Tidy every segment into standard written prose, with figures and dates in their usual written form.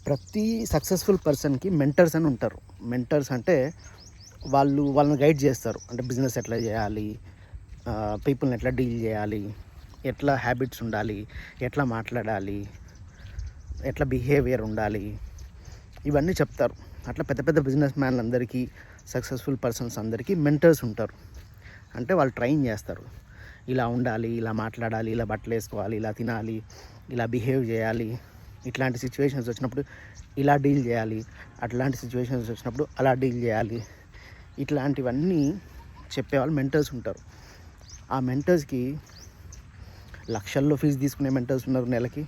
ప్రతి సక్సెస్ఫుల్ పర్సన్కి మెంటర్స్ అని ఉంటారు. మెంటర్స్ అంటే వాళ్ళని గైడ్ చేస్తారు. అంటే బిజినెస్ ఎట్లా చేయాలి, పీపుల్ని ఎట్లా డీల్ చేయాలి, ఎట్లా హ్యాబిట్స్ ఉండాలి, ఎట్లా మాట్లాడాలి, ఎట్లా బిహేవియర్ ఉండాలి, ఇవన్నీ చెప్తారు. అట్లా పెద్ద పెద్ద బిజినెస్ మ్యాన్లందరికీ, సక్సెస్ఫుల్ పర్సన్స్ అందరికీ మెంటర్స్ ఉంటారు. అంటే వాళ్ళు ట్రైన్ చేస్తారు. ఇలా ఉండాలి, ఇలా మాట్లాడాలి, ఇలా బట్టలు వేసుకోవాలి, ఇలా తినాలి, ఇలా బిహేవ్ చేయాలి, ఇట్లాంటి సిచ్యువేషన్స్ వచ్చినప్పుడు ఇలా డీల్ చేయాలి, అట్లాంటి సిచ్యువేషన్స్ వచ్చినప్పుడు అలా డీల్ చేయాలి, ఇట్లాంటివన్నీ చెప్పేవాళ్ళు మెంటర్స్ ఉంటారు. ఆ మెంటర్స్కి లక్షల్లో ఫీజు తీసుకునే మెంటర్స్ ఉన్నారు, నెలకి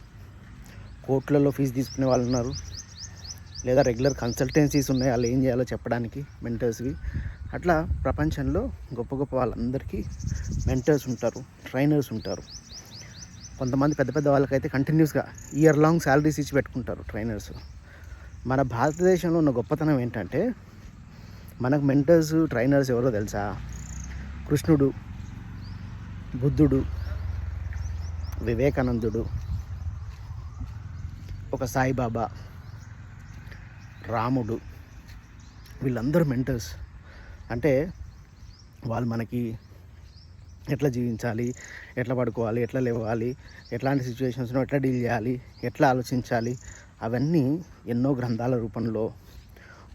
కోట్లలో ఫీజు తీసుకునే వాళ్ళు ఉన్నారు, లేదా రెగ్యులర్ కన్సల్టెన్సీస్ ఉన్నాయి వాళ్ళు ఏం చేయాలో చెప్పడానికి మెంటర్స్కి. అట్లా ప్రపంచంలో గొప్ప గొప్ప వాళ్ళందరికీ మెంటర్స్ ఉంటారు, ట్రైనర్స్ ఉంటారు. కొంతమంది పెద్ద పెద్ద వాళ్ళకైతే కంటిన్యూస్గా ఇయర్ లాంగ్ శాలరీస్ ఇచ్చి పెట్టుకుంటారు ట్రైనర్స్. మన భారతదేశంలో ఉన్న గొప్పతనం ఏంటంటే మనకు మెంటర్స్, ట్రైనర్స్ ఎవరో తెలుసా? కృష్ణుడు, బుద్ధుడు, వివేకానందుడు, ఒక సాయిబాబా, రాముడు, వీళ్ళందరూ మెంటర్స్. అంటే వాళ్ళు మనకి ఎట్లా జీవించాలి, ఎట్లా పడుకోవాలి, ఎట్లా లేవాలి, ఎట్లాంటి సిచ్యువేషన్స్లో ఎట్లా డీల్ చేయాలి, ఎట్లా ఆలోచించాలి, అవన్నీ ఎన్నో గ్రంథాల రూపంలో,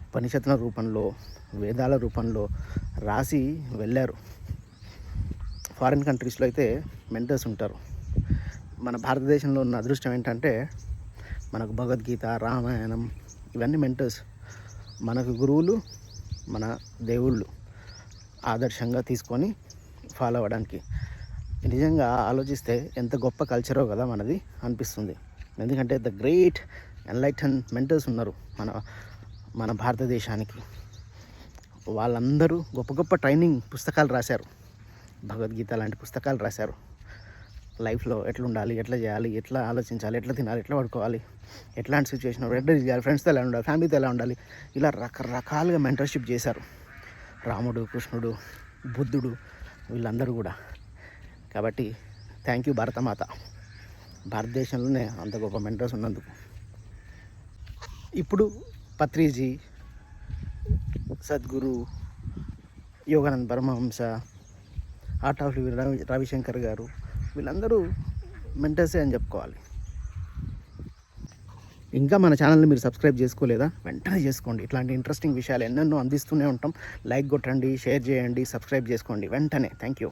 ఉపనిషత్తుల రూపంలో, వేదాల రూపంలో రాసి వెళ్ళారు. ఫారిన్ కంట్రీస్లో అయితే మెంటర్స్ ఉంటారు. మన భారతదేశంలో ఉన్న అదృష్టం ఏంటంటే మనకు భగవద్గీత, రామాయణం, ఇవన్నీ మెంటర్స్. మనకు గురువులు, మన దేవుళ్ళు ఆదర్శంగా తీసుకొని ఫాలో అవ్వడానికి. నిజంగా ఆలోచిస్తే ఎంత గొప్ప కల్చరో కదా మనది అనిపిస్తుంది. ఎందుకంటే ద గ్రేట్ ఎన్లైటన్ మెంటర్స్ ఉన్నారు మన భారతదేశానికి. వాళ్ళందరూ గొప్ప గొప్ప ట్రైనింగ్ పుస్తకాలు రాశారు, భగవద్గీత లాంటి పుస్తకాలు రాశారు. లైఫ్లో ఎట్లా ఉండాలి, ఎట్లా చేయాలి, ఎట్లా ఆలోచించాలి, ఎట్లా తినాలి, ఎట్లా పడుకోవాలి, ఎట్లాంటి సిచ్యువేషన్, ఎట్లా చేయాలి, ఫ్రెండ్స్తో ఎలా ఉండాలి, ఫ్యామిలీతో ఎలా ఉండాలి, ఇలా రకరకాలుగా మెంటర్షిప్ చేశారు రాముడు, కృష్ణుడు, బుద్ధుడు, వీళ్ళందరూ కూడా. కాబట్టి థ్యాంక్ యూ భారతమాత, భారతదేశంలోనే అంత గొప్ప మెంటర్స్ ఉన్నందుకు. ఇప్పుడు Patriji, Sadhguru, Yogananda Paramahamsa, art of living Ravishankar garu, వీళ్ళందరూ మెంటర్సే అని చెప్పుకోవాలి. ఇంకా మన ఛానల్ని మీరు సబ్స్క్రైబ్ చేసుకోలేదా? వెంటనే చేసుకోండి. ఇట్లాంటి ఇంట్రెస్టింగ్ విషయాలు ఎన్నెన్నో అందిస్తూనే ఉంటాం. లైక్ కొట్టండి, షేర్ చేయండి, సబ్స్క్రైబ్ చేసుకోండి వెంటనే. Thank you.